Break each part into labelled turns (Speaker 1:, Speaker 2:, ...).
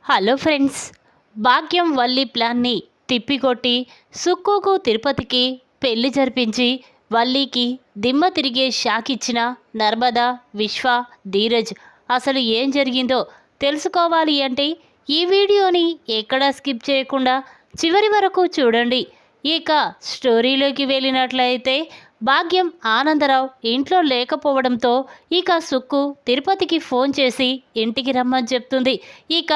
Speaker 1: Hello friends, భాగ్యం వల్లి ప్లాన్ని తిప్పికొట్టి సుక్కుకు తిరుపతికి పెళ్లి జరిపించి వల్లికి దిమ్మ తిరిగే షాక్ ఇచ్చిన నర్మదా, విశ్వ, ధీరజ్ అసలు ఏం జరిగిందో తెలుసుకోవాలి అంటే ఈ వీడియోని ఎక్కడా స్కిప్ చేయకుండా చివరి వరకు చూడండి. ఇక స్టోరీలోకి వెళ్ళినట్లయితే భాగ్యం ఆనందరావు ఇంట్లో లేకపోవడంతో ఇక సుక్కు తిరుపతికి ఫోన్ చేసి ఇంటికి రమ్మని చెప్తుంది. ఇక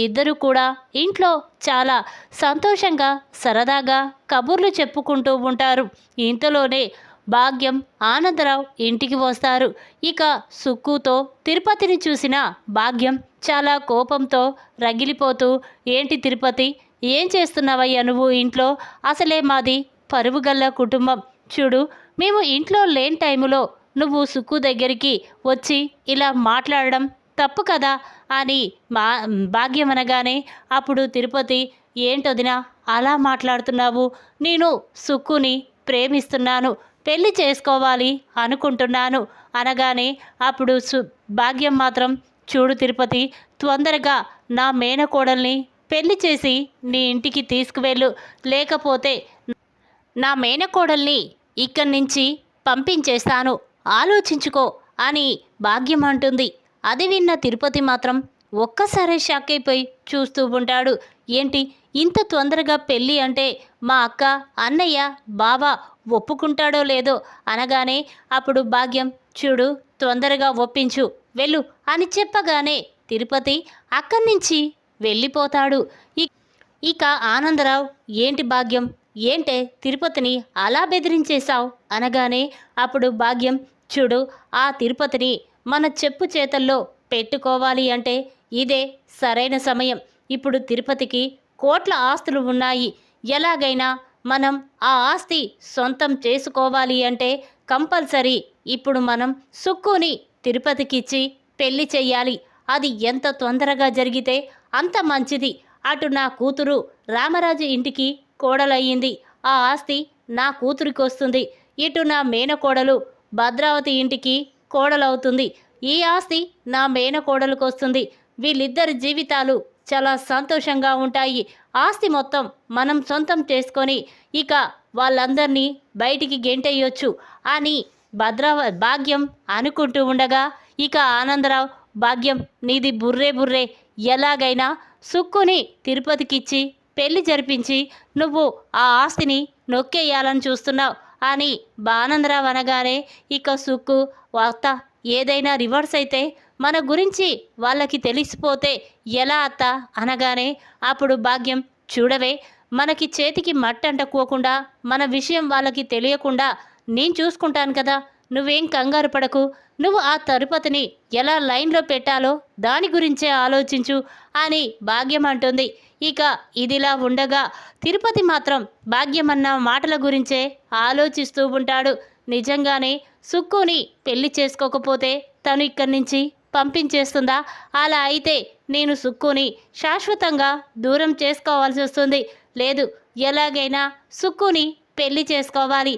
Speaker 1: ఇద్దరు కూడా ఇంట్లో చాలా సంతోషంగా సరదాగా కబుర్లు చెప్పుకుంటూ ఉంటారు. ఇంతలోనే భాగ్యం ఆనందరావు ఇంటికి వస్తారు. ఇక సుక్కుతో తిరుపతిని చూసిన భాగ్యం చాలా కోపంతో రగిలిపోతూ, ఏంటి తిరుపతి, ఏం చేస్తున్నావయ్యా నువ్వు ఇంట్లో? అసలే మాది పరువుగల్ల కుటుంబం. చూడు, మేము ఇంట్లో లేని టైములో నువ్వు సుక్కు దగ్గరికి వచ్చి ఇలా మాట్లాడడం తప్పు కదా అని భాగ్యం అనగానే అప్పుడు తిరుపతి, ఏంటొదినా అలా మాట్లాడుతున్నావు? నేను సుక్కుని ప్రేమిస్తున్నాను, పెళ్లి చేసుకోవాలి అనుకుంటున్నాను అనగానే అప్పుడు భాగ్యం మాత్రం, చూడు తిరుపతి, తొందరగా నా మేనకోడల్ని పెళ్లి చేసి నీ ఇంటికి తీసుకువెళ్ళు, లేకపోతే నా మేనకోడల్ని ఇక్కడి నుంచి పంపించేస్తాను, ఆలోచించుకో అని భాగ్యం అంటుంది. అది విన్న తిరుపతి మాత్రం ఒక్కసారే షాక్ అయిపోయి చూస్తూ ఉంటాడు. ఏంటి ఇంత తొందరగా పెళ్ళి అంటే మా అక్క, అన్నయ్య, బావ ఒప్పుకుంటాడో లేదో అనగానే అప్పుడు భాగ్యం, చూడు తొందరగా ఒప్పించు, వెళ్ళు అని చెప్పగానే తిరుపతి అక్కడి నుంచి వెళ్ళిపోతాడు. ఇక ఆనందరావు, ఏంటి భాగ్యం, ఏంటే తిరుపతిని అలా బెదిరించేశావు అనగానే అప్పుడు భాగ్యం, చూడు ఆ తిరుపతిని మన చెప్పు చేతల్లో పెట్టుకోవాలి అంటే ఇదే సరైన సమయం. ఇప్పుడు తిరుపతికి కోట్ల ఆస్తులు ఉన్నాయి. ఎలాగైనా మనం ఆ ఆస్తి సొంతం చేసుకోవాలి అంటే కంపల్సరీ ఇప్పుడు మనం సుక్కుని తిరుపతికిచ్చి పెళ్లి చెయ్యాలి. అది ఎంత తొందరగా జరిగితే అంత మంచిది. అటు నా కూతురు రామరాజు ఇంటికి కోడలయ్యింది, ఆ ఆస్తి నా కూతురికి వస్తుంది. ఇటు నా మేనకోడలు భద్రావతి ఇంటికి కోడలవుతుంది, ఈ ఆస్తి నా మేనకోడలకు వస్తుంది. వీళ్ళిద్దరి జీవితాలు చాలా సంతోషంగా ఉంటాయి. ఆస్తి మొత్తం మనం సొంతం చేసుకొని ఇక వాళ్ళందరినీ బయటికి గెంటేయొచ్చు అని భాగ్యం అనుకుంటూ ఉండగా ఇక ఆనందరావు, భాగ్యం నీది బుర్రే, ఎలాగైనా సుక్కుని తిరుపతికిచ్చి పెళ్లి జరిపించి నువ్వు ఆ ఆస్తిని నొక్కేయాలని చూస్తున్నావు అని ఆనందరావు అనగానే ఇక సుక్కు, అత్త ఏదైనా రివర్స్ అయితే మన గురించి వాళ్ళకి తెలిసిపోతే ఎలా అత్త అనగానే అప్పుడు భాగ్యం, చూడవే, మనకి చేతికి మట్టి అంటుకోకుండా మన విషయం వాళ్ళకి తెలియకుండా నేను చూసుకుంటాను కదా, నువ్వేం కంగారు పడకు, నువ్వు ఆ తిరుపతిని ఎలా లైన్లో పెట్టాలో దాని గురించే ఆలోచించు అని భాగ్యం అంటుంది. ఇక ఇదిలా ఉండగా తిరుపతి మాత్రం భాగ్యమన్న మాటల గురించే ఆలోచిస్తూ ఉంటాడు. నిజంగానే సుక్కుని పెళ్లి చేసుకోకపోతే తను ఇక్కడి నుంచి పంపించేస్తుందా? అలా అయితే నేను సుక్కుని శాశ్వతంగా దూరం చేసుకోవాల్సి వస్తుంది. లేదు, ఎలాగైనా సుక్కుని పెళ్లి చేసుకోవాలి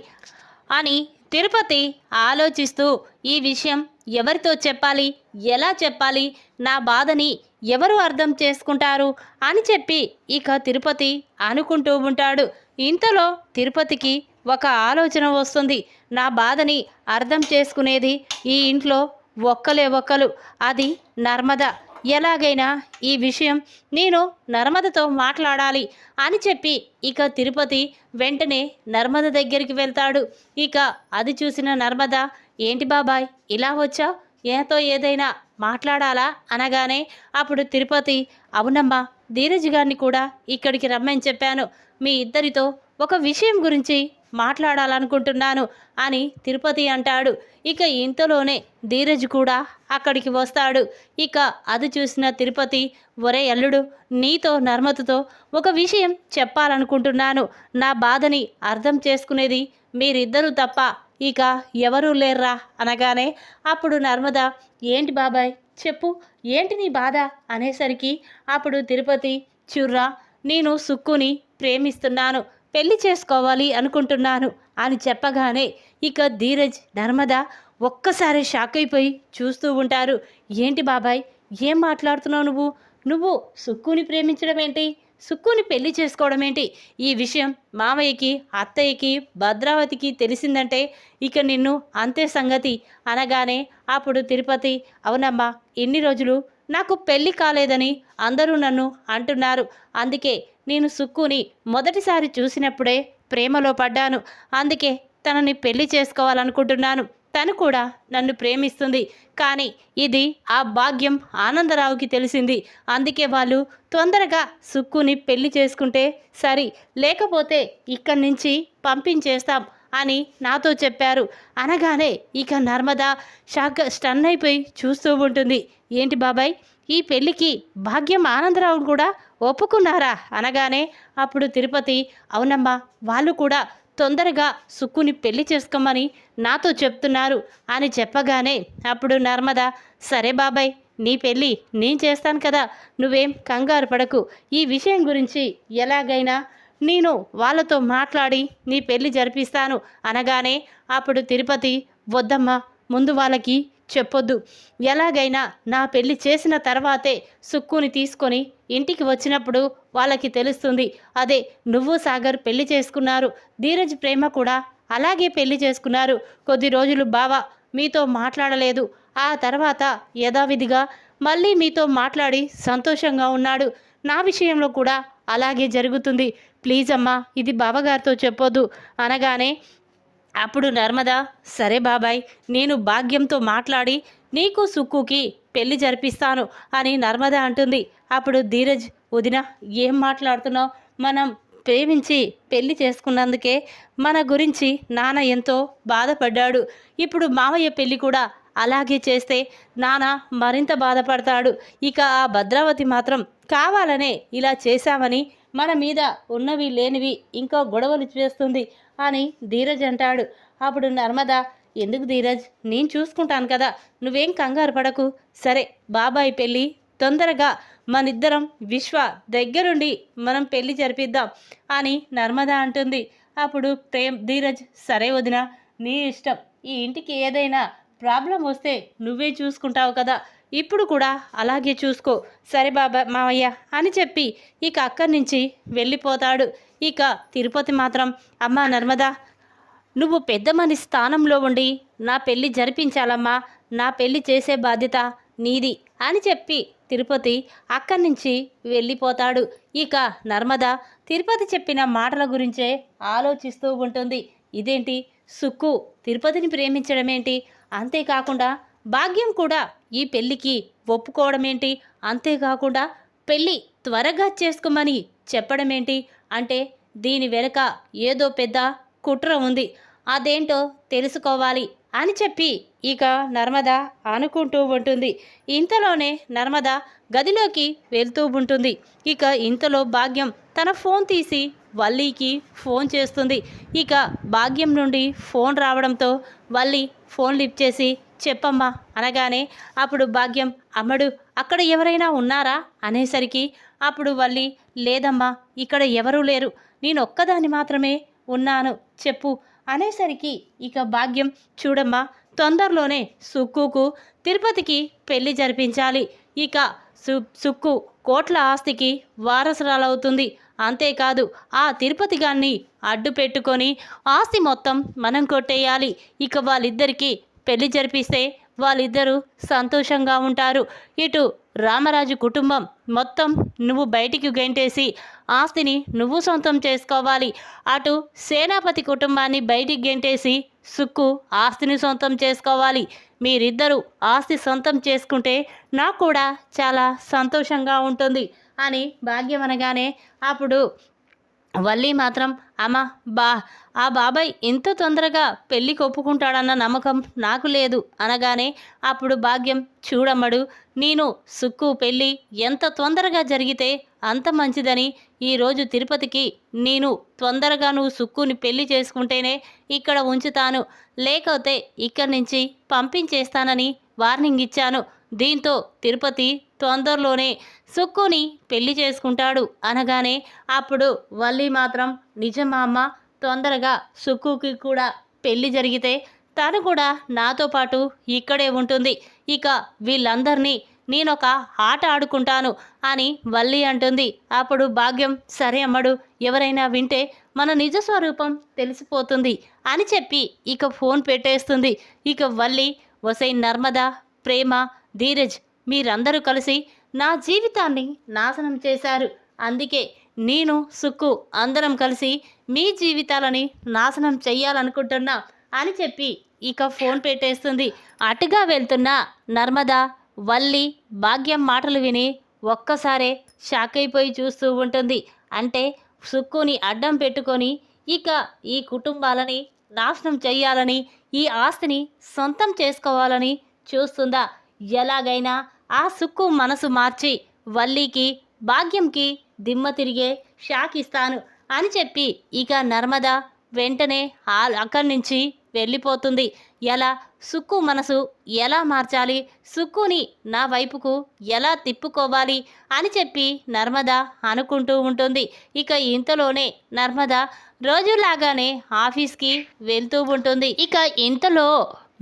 Speaker 1: అని తిరుపతి ఆలోచిస్తూ, ఈ విషయం ఎవరితో చెప్పాలి, ఎలా చెప్పాలి, నా బాధని ఎవరు అర్థం చేసుకుంటారు అని చెప్పి ఇక తిరుపతి అనుకుంటూ ఉంటాడు. ఇంతలో తిరుపతికి ఒక ఆలోచన వస్తుంది. నా బాధని అర్థం చేసుకునేది ఈ ఇంట్లో ఒక్కరు, అది నర్మద. ఎలాగైనా ఈ విషయం నేను నర్మదతో మాట్లాడాలి అని చెప్పి ఇక తిరుపతి వెంటనే నర్మద దగ్గరికి వెళ్తాడు. ఇక అది చూసిన నర్మద, ఏంటి బాబాయ్ ఇలా వచ్చావు, ఏతో ఏదైనా మాట్లాడాలా అనగానే అప్పుడు తిరుపతి, అవునమ్మా, ధీరజ్ గారిని కూడా ఇక్కడికి రమ్మని చెప్పాను, మీ ఇద్దరితో ఒక విషయం గురించి మాట్లాడాలనుకుంటున్నాను అని తిరుపతి అంటాడు. ఇక ఇంతలోనే ధీరజ్ కూడా అక్కడికి వస్తాడు. ఇక అది చూసిన తిరుపతి, ఒరే అల్లుడు, నీతో నర్మదతో ఒక విషయం చెప్పాలనుకుంటున్నాను, నా బాధని అర్థం చేసుకునేది మీరిద్దరూ తప్ప ఇక ఎవరూ లేర్రా అనగానే అప్పుడు నర్మద, ఏంటి బాబాయ్ చెప్పు, ఏంటి నీ బాధ అనేసరికి అప్పుడు తిరుపతి, చూర్రా, నేను సుక్కుని ప్రేమిస్తున్నాను, పెళ్లి చేసుకోవాలి అనుకుంటున్నాను అని చెప్పగానే ఇక ధీరజ్, నర్మద ఒక్కసారి షాక్ అయిపోయి చూస్తూ ఉంటారు. ఏంటి బాబాయ్, ఏం మాట్లాడుతున్నావు నువ్వు? నువ్వు సుక్కుని ప్రేమించడం ఏంటి, సుక్కుని పెళ్లి చేసుకోవడం ఏంటి? ఈ విషయం మామయ్యకి, అత్తయ్యకి, భద్రావతికి తెలిసిందంటే ఇక నిన్ను అంతే సంగతి అనగానే అప్పుడు తిరుపతి, అవునమ్మా, ఇన్ని రోజులు నాకు పెళ్లి కాలేదని అందరూ నన్ను అంటున్నారు. అందుకే నేను సుక్కుని మొదటిసారి చూసినప్పుడే ప్రేమలో పడ్డాను. అందుకే తనని పెళ్లి చేసుకోవాలనుకుంటున్నాను. తను కూడా నన్ను ప్రేమిస్తుంది. కానీ ఇది ఆ భాగ్యం ఆనందరావుకి తెలిసింది. అందుకే వాళ్ళు తొందరగా సుక్కుని పెళ్లి చేసుకుంటే సరి, లేకపోతే ఇక్కడి నుంచి పంపించేస్తాం అని నాతో చెప్పారు అనగానే ఇక నర్మద స్టన్ అయిపోయి చూస్తూ ఉంటుంది. ఏంటి బాబాయ్, ఈ పెళ్ళికి భాగ్యం ఆనందరావు కూడా ఒప్పుకున్నారా అనగానే అప్పుడు తిరుపతి, అవునమ్మా, వాళ్ళు కూడా తొందరగా సుక్కుని పెళ్లి చేసుకోమని నాతో చెప్తున్నారు అని చెప్పగానే అప్పుడు నర్మద, సరే బాబాయ్, నీ పెళ్ళి నేను చేస్తాను కదా, నువ్వేం కంగారు పడకు. ఈ విషయం గురించి ఎలాగైనా నేను వాళ్ళతో మాట్లాడి నీ పెళ్లి జరిపిస్తాను అనగానే అప్పుడు తిరుపతి, వద్దమ్మా, ముందు వాళ్ళకి చెప్పొద్దు. ఎలాగైనా నా పెళ్లి చేసిన తర్వాతే సుక్కుని తీసుకొని ఇంటికి వచ్చినప్పుడు వాళ్ళకి తెలుస్తుంది. అదే నువ్వు సాగర్ పెళ్లి చేసుకున్నారు, ధీరజ్ ప్రేమ కూడా అలాగే పెళ్లి చేసుకున్నారు. కొద్ది రోజులు బావ మీతో మాట్లాడలేదు. ఆ తర్వాత యథావిధిగా మళ్ళీ మీతో మాట్లాడి సంతోషంగా ఉన్నాడు. నా విషయంలో కూడా అలాగే జరుగుతుంది. ప్లీజ్ అమ్మా, ఇది బావగారితో చెప్పొద్దు అనగానే అప్పుడు నర్మద, సరే బాబాయ్, నేను భాగ్యంతో మాట్లాడి నీకు సుక్కుకి పెళ్లి జరిపిస్తాను అని నర్మద అంటుంది. అప్పుడు ధీరజ్, వదిన, ఏం మాట్లాడుతున్నావు? మనం ప్రేమించి పెళ్లి చేసుకున్నందుకే మన గురించి నాన్న ఎంతో బాధపడ్డాడు. ఇప్పుడు మావయ్య పెళ్లి కూడా అలాగే చేస్తే నాన్న మరింత బాధపడతాడు. ఇక ఆ భద్రావతి మాత్రం కావాలనే ఇలా చేశామని మన మీద ఉన్నవి లేనివి ఇంకో గొడవలు చేస్తుంది అని ధీరజ్ అంటాడు. అప్పుడు నర్మద, ఎందుకు ధీరజ్, నేను చూసుకుంటాను కదా, నువ్వేం కంగారు పడకు. సరే, బాబాయ్ పెళ్ళి తొందరగా మనిద్దరం విశ్వ దగ్గరుండి మనం పెళ్లి జరిపిద్దాం అని నర్మద అంటుంది. అప్పుడు ధీరజ్, సరే వదిన, నీ ఇష్టం. ఈ ఇంటికి ఏదైనా ప్రాబ్లం వస్తే నువ్వే చూసుకుంటావు కదా, ఇప్పుడు కూడా అలాగే చూసుకో. సరే బాబా మావయ్య అని చెప్పి ఇక అక్కడి నుంచి వెళ్ళిపోతాడు. ఇక తిరుపతి మాత్రం, అమ్మా నర్మద, నువ్వు పెద్ద మనిషి స్థానంలో ఉండి నా పెళ్ళి జరిపించాలమ్మా, నా పెళ్ళి చేసే బాధ్యత నీది అని చెప్పి తిరుపతి అక్కడి నుంచి వెళ్ళిపోతాడు. ఇక నర్మద తిరుపతి చెప్పిన మాటల గురించే ఆలోచిస్తూ ఉంటుంది. ఇదేంటి, సుక్కు తిరుపతిని ప్రేమించడం ఏంటి, అంతేకాకుండా భాగ్యం కూడా ఈ పెళ్ళికి ఒప్పుకోవడం ఏంటి, అంతేకాకుండా పెళ్ళి త్వరగా చేసుకోమని చెప్పడం ఏంటి, అంటే దీని వెనుక ఏదో పెద్ద కుట్ర ఉంది, అదేంటో తెలుసుకోవాలి అని చెప్పి ఇక నర్మద అనుకుంటూ ఉంటుంది. ఇంతలోనే నర్మద గదిలోకి వెళ్తూ ఉంటుంది. ఇక ఇంతలో భాగ్యం తన ఫోన్ తీసి వల్లీకి ఫోన్ చేస్తుంది. ఇక భాగ్యం నుండి ఫోన్ రావడంతో వల్లి ఫోన్ లిఫ్ట్ చేసి, చెప్పమ్మా అనగానే అప్పుడు భాగ్యం, అమ్మడు అక్కడ ఎవరైనా ఉన్నారా అనేసరికి అప్పుడు వల్లి, లేదమ్మా, ఇక్కడ ఎవరూ లేరు, నేను ఒక్కదాన్ని మాత్రమే ఉన్నాను, చెప్పు అనేసరికి ఇక భాగ్యం, చూడమ్మా, తొందరలోనే సుక్కుకు తిరుపతికి పెళ్లి జరిపించాలి. ఇక సుక్కు కోట్ల ఆస్తికి వారసురాలవుతుంది. అంతేకాదు ఆ తిరుపతి గాన్ని అడ్డు పెట్టుకొని ఆస్తి మొత్తం మనం కొట్టేయాలి. ఇక వాళ్ళిద్దరికీ పెళ్లి జరిపిస్తే వాళ్ళిద్దరూ సంతోషంగా ఉంటారు. ఇటు రామరాజు కుటుంబం మొత్తం నువ్వు బయటికి గెంటేసి ఆస్తిని నువ్వు సొంతం చేసుకోవాలి. అటు సేనాపతి కుటుంబాన్ని బయటికి గెంటేసి సుక్కు ఆస్తిని సొంతం చేసుకోవాలి. మీరిద్దరూ ఆస్తి సొంతం చేసుకుంటే నాకు కూడా చాలా సంతోషంగా ఉంటుంది అని భాగ్యం అనగానే అప్పుడు వల్లి మాత్రం, అమ్మ ఆ బాబాయ్ ఇంత తొందరగా పెళ్ళికి ఒప్పుకుంటాడన్న నమ్మకం నాకు లేదు అనగానే అప్పుడు భాగ్యం, చూడమ్మడు, నేను సుక్కు పెళ్ళి ఎంత తొందరగా జరిగితే అంత మంచిదని ఈరోజు తిరుపతికి నేను తొందరగా నువ్వు సుక్కుని పెళ్లి చేసుకుంటేనే ఇక్కడ ఉంచుతాను, లేకపోతే ఇక్కడి నుంచి పంపించేస్తానని వార్నింగ్ ఇచ్చాను. దీంతో తిరుపతి తొందరలోనే సుక్కుని పెళ్లి చేసుకుంటాడు అనగానే అప్పుడు వల్లి మాత్రం, నిజమా అమ్మ, తొందరగా సుక్కుకి కూడా పెళ్లి జరిగితే తను కూడా నాతో పాటు ఇక్కడే ఉంటుంది. ఇక వీళ్ళందరినీ నేనొక ఆట ఆడుకుంటాను అని వల్లి అంటుంది. అప్పుడు భాగ్యం సరే అమ్మడు, ఎవరైనా వింటే మన నిజ స్వరూపం తెలిసిపోతుంది అని చెప్పి ఇక ఫోన్ పెట్టేస్తుంది. ఇక వల్లి ఒసై నర్మద, ప్రేమ, ధీరజ్ మీరందరూ కలిసి నా జీవితాన్ని నాశనం చేశారు. అందుకే నేను సుక్కు అందరం కలిసి మీ జీవితాలని నాశనం చెయ్యాలనుకుంటున్నా అని చెప్పి ఇక ఫోన్ పెట్టేస్తుంది. అటుగా వెళ్తున్న నర్మద, వల్లి, భాగ్యం మాటలు విని ఒక్కసారే షాక్ అయిపోయి చూస్తూ ఉంటుంది. అంటే సుక్కుని అడ్డం పెట్టుకొని ఇక ఈ కుటుంబాలని నాశనం చెయ్యాలని, ఈ ఆస్తిని సొంతం చేసుకోవాలని చూస్తుందా? ఎలాగైనా ఆ సుక్కు మనసు మార్చి వల్లికి, భాగ్యంకి దిమ్మ తిరిగే షాక్ ఇస్తాను అని చెప్పి ఇక నర్మద వెంటనే అక్కడి నుంచి వెళ్ళిపోతుంది. ఎలా సుక్కు మనసు ఎలా మార్చాలి, సుక్కుని నా వైపుకు ఎలా తిప్పుకోవాలి అని చెప్పి నర్మద అనుకుంటూ ఉంటుంది. ఇక ఇంతలోనే నర్మద రోజులాగానే ఆఫీస్కి వెళ్తూ ఉంటుంది. ఇక ఇంతలో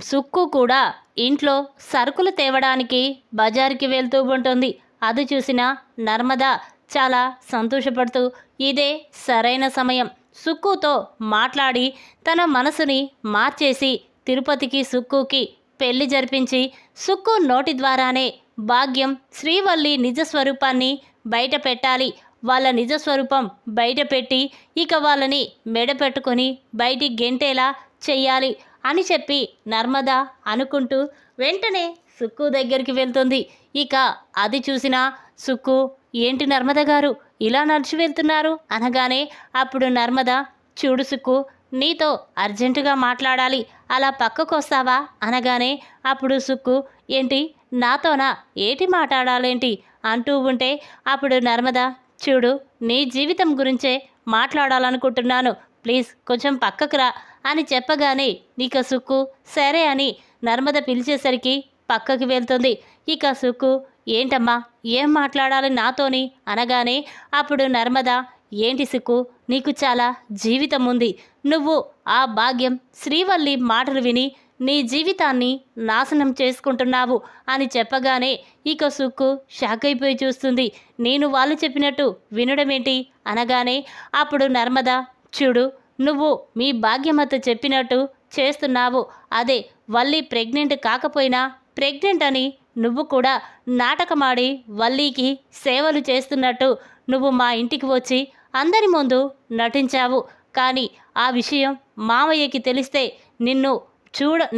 Speaker 1: సుక్కు కూడా ఇంట్లో సరుకులు తేవడానికి బజార్కి వెళ్తూ ఉంటుంది. అది చూసిన నర్మద చాలా సంతోషపడుతూ ఇదే సరైన సమయం, సుక్కుతో మాట్లాడి తన మనసుని మార్చేసి తిరుపతికి సుక్కుకి పెళ్లి జరిపించి సుక్కు నోటి ద్వారానే భాగ్యం, శ్రీవల్లి నిజస్వరూపాన్ని బయట పెట్టాలి. వాళ్ళ నిజస్వరూపం బయట పెట్టి ఇక వాళ్ళని మెడ పెట్టుకొని బయటికి గెంటేలా చెయ్యాలి అని చెప్పి నర్మద అనుకుంటూ వెంటనే సుక్కు దగ్గరికి వెళ్తుంది. ఇక అది చూసిన సుక్కు, ఏంటి నర్మద గారు ఇలా నడిచి వెళ్తున్నారు అనగానే అప్పుడు నర్మద, చూడు సుక్కు, నీతో అర్జెంటుగా మాట్లాడాలి, అలా పక్కకు వస్తావా అనగానే అప్పుడు సుక్కు, ఏంటి నాతోనా, ఏటి మాట్లాడాలేంటి అంటూ ఉంటే అప్పుడు నర్మద, చూడు నీ జీవితం గురించే మాట్లాడాలనుకుంటున్నాను, ప్లీజ్ కొంచెం పక్కకు రా అని చెప్పగానే ఇక సుక్కు సరే అని నర్మద పిలిచేసరికి పక్కకి వెళ్తుంది. ఇక సుక్కు, ఏంటమ్మా ఏం మాట్లాడాలి నాతోని అనగానే అప్పుడు నర్మద, ఏంటి సుక్కు, నీకు చాలా జీవితం ఉంది, నువ్వు ఆ భాగ్యం, శ్రీవల్లి మాటలు విని నీ జీవితాన్ని నాశనం చేసుకుంటున్నావు అని చెప్పగానే ఇక సుక్కు షాక్ అయిపోయి చూస్తుంది. నేను వాళ్ళు చెప్పినట్టు వినడమేంటి అనగానే అప్పుడు నర్మద, చూడు నువ్వు మీ భాగ్యమత చెప్పినట్టు చేస్తున్నావు, అదే వల్లి ప్రెగ్నెంట్ కాకపోయినా ప్రెగ్నెంట్ అని నువ్వు కూడా నాటకమాడి వల్లికి సేవలు చేస్తున్నట్టు నువ్వు మా ఇంటికి వచ్చి అందరి ముందు నటించావు. కానీ ఆ విషయం మావయ్యకి తెలిస్తే నిన్ను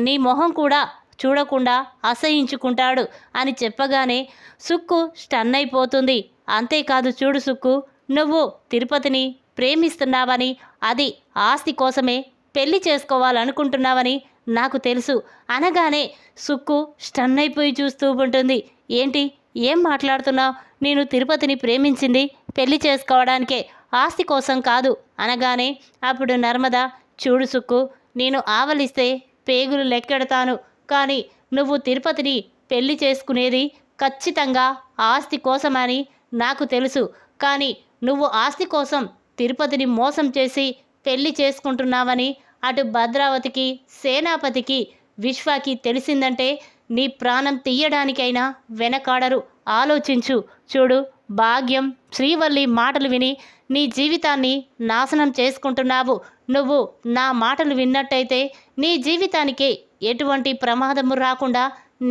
Speaker 1: నీ మొహం కూడా చూడకుండా అసహించుకుంటాడు అని చెప్పగానే సుక్కు స్టన్ అయిపోతుంది. అంతేకాదు చూడు సుక్కు, నువ్వు తిరుపతిని ప్రేమిస్తున్నావని, అది ఆస్తి కోసమే పెళ్లి చేసుకోవాలనుకుంటున్నావని నాకు తెలుసు అనగానే సుక్కు స్టన్ అయిపోయి చూస్తూ ఉంటుంది. ఏంటి ఏం మాట్లాడుతున్నావు, నేను తిరుపతిని ప్రేమించింది పెళ్లి చేసుకోవడానికే, ఆస్తి కోసం కాదు అనగానే అప్పుడు నర్మద, చూడు సుక్కు, నేను ఆవలిస్తే పేగులు లెక్కెడతాను, కానీ నువ్వు తిరుపతిని పెళ్లి చేసుకునేది ఖచ్చితంగా ఆస్తి కోసమని నాకు తెలుసు. కానీ నువ్వు ఆస్తి కోసం తిరుపతిని మోసం చేసి పెళ్లి చేసుకుంటున్నావని అటు భద్రావతికి, సేనాపతికి, విశ్వాకి తెలిసిందంటే నీ ప్రాణం తీయడానికైనా వెనకాడరు, ఆలోచించు. చూడు భాగ్యం, శ్రీవల్లి మాటలు విని నీ జీవితాన్ని నాశనం చేసుకుంటున్నావు. నువ్వు నా మాటలు విన్నట్టయితే నీ జీవితానికి ఎటువంటి ప్రమాదము రాకుండా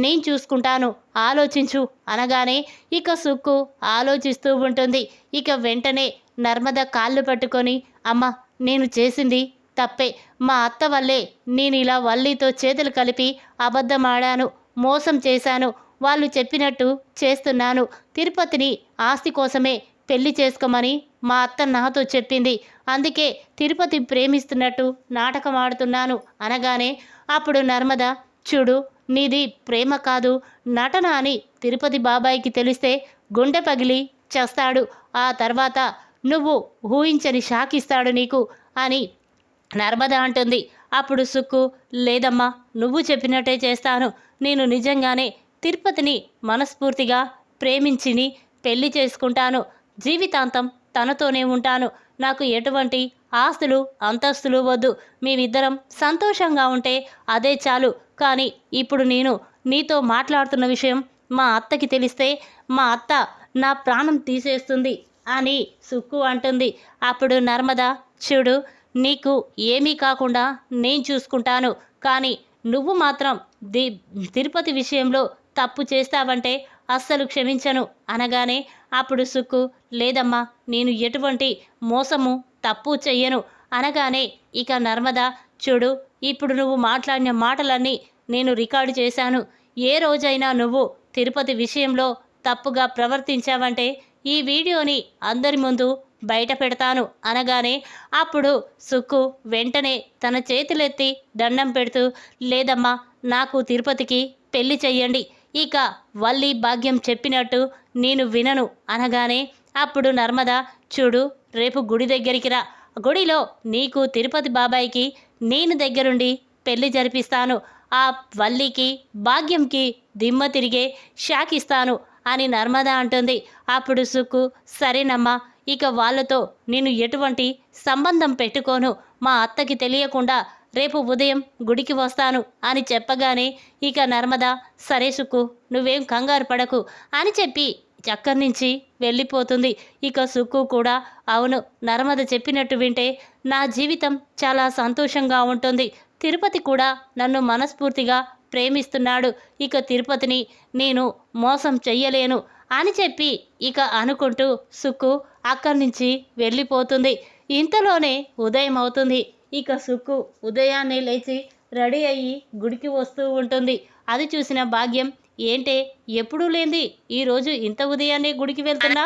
Speaker 1: నేను చూసుకుంటాను, ఆలోచించు అనగానే ఇక సుక్కు ఆలోచిస్తూ ఉంటుంది. ఇక వెంటనే నర్మద కాళ్ళు పట్టుకొని, అమ్మ నేను చేసింది తప్పే, మా అత్త వల్లే నేను ఇలా వల్లితో చేతులు కలిపి అబద్ధమాడాను, మోసం చేశాను, వాళ్ళు చెప్పినట్టు చేస్తున్నాను, తిరుపతిని ఆస్తి కోసమే పెళ్లి చేసుకోమని మా అత్త నాతో చెప్పింది, అందుకే తిరుపతి ప్రేమిస్తున్నట్టు నాటకం ఆడుతున్నాను అనగానే అప్పుడు నర్మద, చూడు నీది ప్రేమ కాదు నటన అని తిరుపతి బాబాయికి తెలిస్తే గుండె పగిలి చేస్తాడు, ఆ తర్వాత నువ్వు ఊహించని షాక్ ఇస్తాడు నీకు అని నర్మద అంటుంది. అప్పుడు సుక్కు, లేదమ్మా నువ్వు చెప్పినట్టే చేస్తాను, నేను నిజంగానే తిరుపతిని మనస్ఫూర్తిగా ప్రేమించిని పెళ్లి చేసుకుంటాను, జీవితాంతం తనతోనే ఉంటాను, నాకు ఎటువంటి ఆస్తులు అంతస్తులు వద్దు, మేమిద్దరం సంతోషంగా ఉంటే అదే చాలు. కానీ ఇప్పుడు నేను నీతో మాట్లాడుతున్న విషయం మా అత్తకి తెలిస్తే మా అత్త నా ప్రాణం తీసేస్తుంది అని సుక్కు అంటుంది. అప్పుడు నర్మద, చూడు, నీకు ఏమీ కాకుండా నేను చూసుకుంటాను, కానీ నువ్వు మాత్రం ది తిరుపతి విషయంలో తప్పు చేస్తావంటే అస్సలు క్షమించను అనగానే అప్పుడు సుక్కు, లేదమ్మా, నేను ఎటువంటి మోసము తప్పు చెయ్యను అనగానే ఇక నర్మద, చూడు, ఇప్పుడు నువ్వు మాట్లాడిన మాటలన్నీ నేను రికార్డు చేశాను. ఏ రోజైనా నువ్వు తిరుపతి విషయంలో తప్పుగా ప్రవర్తించావంటే ఈ వీడియోని అందరి ముందు బయట పెడతాను అనగానే అప్పుడు సుక్కు వెంటనే తన చేతులెత్తి దండం పెడుతూ, లేదమ్మా, నాకు తిరుపతికి పెళ్లి చెయ్యండి, ఇక వల్లి భాగ్యం చెప్పినట్టు నేను వినను అనగానే అప్పుడు నర్మద, చూడు, రేపు గుడి దగ్గరికి రా, గుడిలో నీకు తిరుపతి బాబాయికి నేను దగ్గరుండి పెళ్లి జరిపిస్తాను, ఆ వల్లికి భాగ్యంకి దిమ్మ తిరిగే షాకిస్తాను అని నర్మద అంటుంది. అప్పుడు సుక్కు, సరేనమ్మా, ఇక వాళ్ళతో నేను ఎటువంటి సంబంధం పెట్టుకోను, మా అత్తకి తెలియకుండా రేపు ఉదయం గుడికి వస్తాను అని చెప్పగానే ఇక నర్మద, సరే సుక్కు, నువ్వేం కంగారు పడకు అని చెప్పి అక్కడి నుంచి వెళ్ళిపోతుంది. ఇక సుక్కు కూడా, అవును, నర్మద చెప్పినట్టు వింటే నా జీవితం చాలా సంతోషంగా ఉంటుంది, తిరుపతి కూడా నన్ను మనస్ఫూర్తిగా ప్రేమిస్తున్నాడు, ఇక తిరుపతిని నేను మోసం చెయ్యలేను అని చెప్పి ఇక అనుకుంటూ సుక్కు అక్కడి నుంచి వెళ్ళిపోతుంది. ఇంతలోనే ఉదయం అవుతుంది. ఇక సుక్కు ఉదయాన్నే లేచి రెడీ అయ్యి గుడికి వస్తూ ఉంటుంది. అది చూసిన భాగ్యం, ఏంటే ఎప్పుడూ లేంది ఈరోజు ఇంత ఉదయాన్నే గుడికి వెళ్తున్నా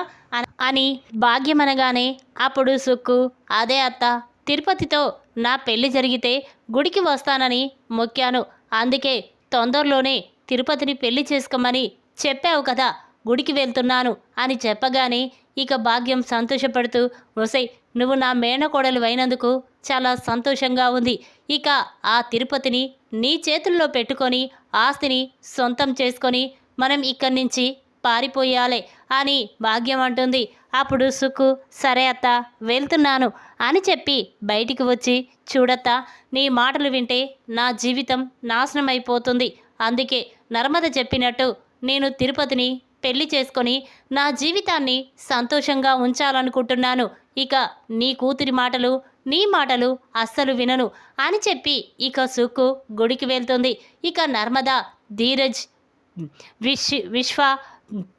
Speaker 1: అని భాగ్యం అనగానే అప్పుడు సుక్కు, అదే అత్త, తిరుపతితో నా పెళ్లి జరిగితే గుడికి వస్తానని మొక్కాను, అందుకే తొందరలోనే తిరుపతిని పెళ్లి చేసుకోమని చెప్పావు కదా, గుడికి వెళ్తున్నాను అని చెప్పగానే ఇక భాగ్యం సంతోషపడుతూ, ఒసై, నువ్వు నా మేనకోడలు అయినందుకు చాలా సంతోషంగా ఉంది, ఇక ఆ తిరుపతిని నీ చేతుల్లో పెట్టుకొని ఆస్తిని సొంతం చేసుకొని మనం ఇక్కడి నుంచి పారిపోయాలే అని భాగ్యం అంటుంది. అప్పుడు సుక్కు, సరే అత్త, వెళ్తున్నాను అని చెప్పి బయటికి వచ్చి, చూడత్తా, నీ మాటలు వింటే నా జీవితం నాశనం అయిపోతుంది, అందుకే నర్మద చెప్పినట్టు నేను తిరుపతిని పెళ్లి చేసుకొని నా జీవితాన్ని సంతోషంగా ఉంచాలనుకుంటున్నాను, ఇక నీ కూతురి మాటలు నీ మాటలు అస్సలు వినను అని చెప్పి ఇక సుక్కు గుడికి వెళ్తుంది. ఇక నర్మద, ధీరజ్, విశ్వ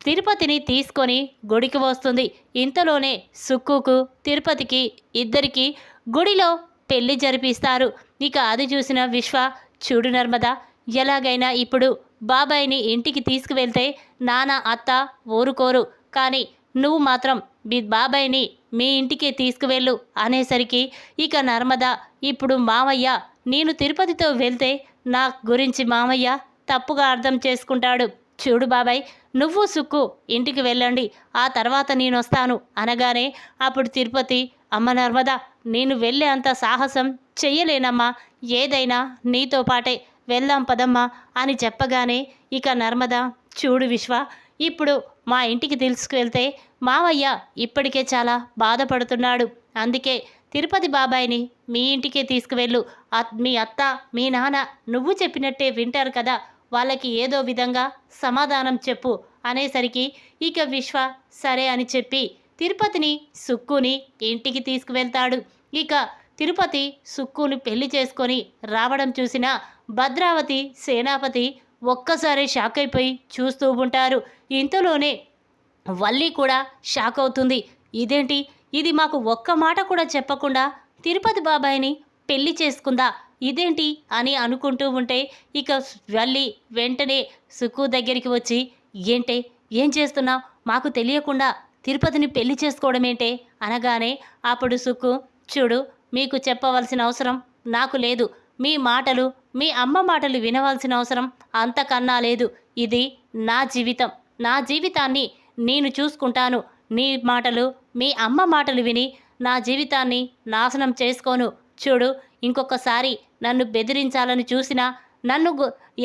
Speaker 1: తిరుపతిని తీసుకొని గుడికి వస్తుంది. ఇంతలోనే సుక్కుకు తిరుపతికి ఇద్దరికి గుడిలో పెళ్లి జరిపిస్తారు. ఇక అది చూసిన విశ్వ, చూడు నర్మద, ఎలాగైనా ఇప్పుడు బాబాయిని ఇంటికి తీసుకువెళ్తే నాన్న అత్త ఊరుకోరు, కానీ నువ్వు మాత్రం మీ బాబాయిని మీ ఇంటికే తీసుకువెళ్ళు అనేసరికి ఇక నర్మద, ఇప్పుడు మామయ్య నేను తిరుపతితో వెళ్తే నా గురించి మామయ్య తప్పుగా అర్థం చేసుకుంటాడు, చూడు బాబాయ్, నువ్వు సుక్కు ఇంటికి వెళ్ళండి, ఆ తర్వాత నేను వస్తాను అనగానే అప్పుడు తిరుపతి, అమ్మ నర్మద, నేను వెళ్ళే అంత సాహసం చెయ్యలేనమ్మా, ఏదైనా నీతో పాటే, వెళ్దాం పదమ్మా అని చెప్పగానే ఇక నర్మద, చూడు విశ్వ, ఇప్పుడు మా ఇంటికి తీసుకువెళ్తే మావయ్య ఇప్పటికే చాలా బాధపడుతున్నాడు, అందుకే తిరుపతి బాబాయిని మీ ఇంటికే తీసుకువెళ్ళు, మీ అత్త మీ నాన్న నువ్వు చెప్పినట్టే వింటారు కదా, వాళ్ళకి ఏదో విధంగా సమాధానం చెప్పు అనేసరికి ఇక విశ్వ సరే అని చెప్పి తిరుపతిని సుక్కుని ఇంటికి తీసుకువెళ్తాడు. ఇక తిరుపతి సుక్కుని పెళ్లి చేసుకొని రావడం చూసిన భద్రావతి సేనాపతి ఒక్కసారి షాక్ అయిపోయి చూస్తూ ఉంటారు. ఇంతలోనే వల్లి కూడా షాక్ అవుతుంది. ఇదేంటి, ఇది మాకు ఒక్క మాట కూడా చెప్పకుండా తిరుపతి బాబాయిని పెళ్లి చేసుకుందా, ఇదేంటి అని అనుకుంటూ ఉంటే ఇక వల్లి వెంటనే సుక్కు దగ్గరికి వచ్చి, ఏంటే, ఏం చేస్తున్నావు, మాకు తెలియకుండా తిరుపతిని పెళ్లి చేసుకోవడం ఏంటే అనగానే అప్పుడు సుక్కు, చూడు, మీకు చెప్పవలసిన అవసరం నాకు లేదు, మీ మాటలు మీ అమ్మ మాటలు వినవలసిన అవసరం అంతకన్నా లేదు, ఇది నా జీవితం, నా జీవితాన్ని నేను చూసుకుంటాను, నీ మాటలు మీ అమ్మ మాటలు విని నా జీవితాన్ని నాశనం చేసుకోను, చూడు, ఇంకొకసారి నన్ను బెదిరించాలని చూసినా, నన్ను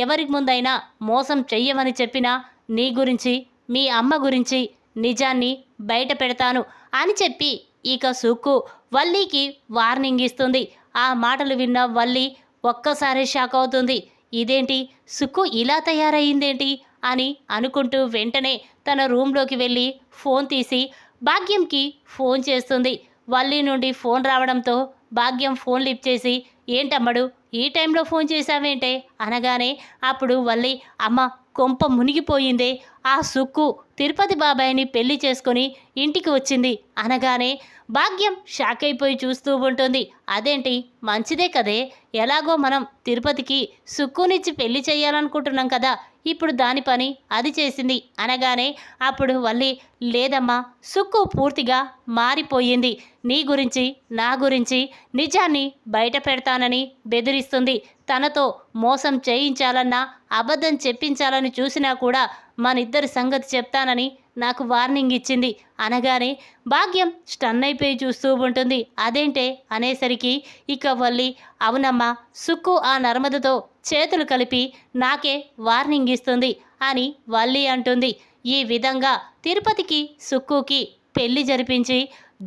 Speaker 1: ఎవరి ముందైనా మోసం చెయ్యమని చెప్పినా నీ గురించి మీ అమ్మ గురించి నిజాన్ని బయట పెడతాను అని చెప్పి ఇక సుక్కు వల్లికి వార్నింగ్ ఇస్తుంది. ఆ మాటలు విన్న వల్లి ఒక్కసారి షాక్ అవుతుంది. ఇదేంటి, సుక్కు ఇలా తయారయ్యిందేంటి అని అనుకుంటూ వెంటనే తన రూమ్లోకి వెళ్ళి ఫోన్ తీసి భాగ్యంకి ఫోన్ చేస్తుంది. వల్లి నుండి ఫోన్ రావడంతో భాగ్యం ఫోన్ లిఫ్ట్ చేసి, ఏంటమ్మడు ఈ టైంలో ఫోన్ చేశావేంటే అనగానే అప్పుడు వల్లి, అమ్మ కొంప మునిగిపోయిందే, ఆ సుక్కు తిరుపతి బాబాయ్ని పెళ్లి చేసుకొని ఇంటికి వచ్చింది అనగానే భాగ్యం షాక్ అయిపోయి చూస్తూ ఉంటుంది. అదేంటి, మంచిదే కదే, ఎలాగో మనం తిరుపతికి సుక్కునిచ్చి పెళ్లి చేయాలనుకుంటున్నాం కదా, ఇప్పుడు దాని పని అది చేసింది అనగానే అప్పుడు వల్లి, లేదమ్మా, సుక్కు పూర్తిగా మారిపోయింది, నీ గురించి నా గురించి నిజాన్ని బయట పెడతానని బెదిరిస్తుంది. తనతో మోసం చేయించాలన్నా అబద్ధం చెప్పించాలని చూసినా కూడా మనిద్దరి సంగతి చెప్తానని నాకు వార్నింగ్ ఇచ్చింది అనగానే భాగ్యం స్టన్ అయిపోయి చూస్తూ ఉంటుంది. అదేంటే అనేసరికి ఇక వల్లి, అవునమ్మా, సుక్కు ఆ నర్మదతో చేతులు కలిపి నాకే వార్నింగ్ ఇస్తుంది అని వల్లి అంటుంది. ఈ విధంగా తిరుపతికి సుక్కుకి పెళ్లి జరిపించి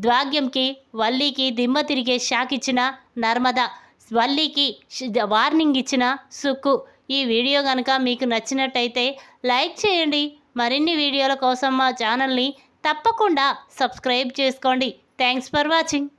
Speaker 1: భాగ్యంకి వల్లికి దిమ్మ తిరిగే షాక్ ఇచ్చిన నర్మద, వల్లికి వార్నింగ్ ఇచ్చిన సుక్కు. ఈ వీడియో కనుక మీకు నచ్చినట్టయితే లైక్ చేయండి. మరిన్ని వీడియోల కోసం మా ఛానల్ని తప్పకుండా సబ్స్క్రైబ్ చేసుకోండి. Thanks for watching.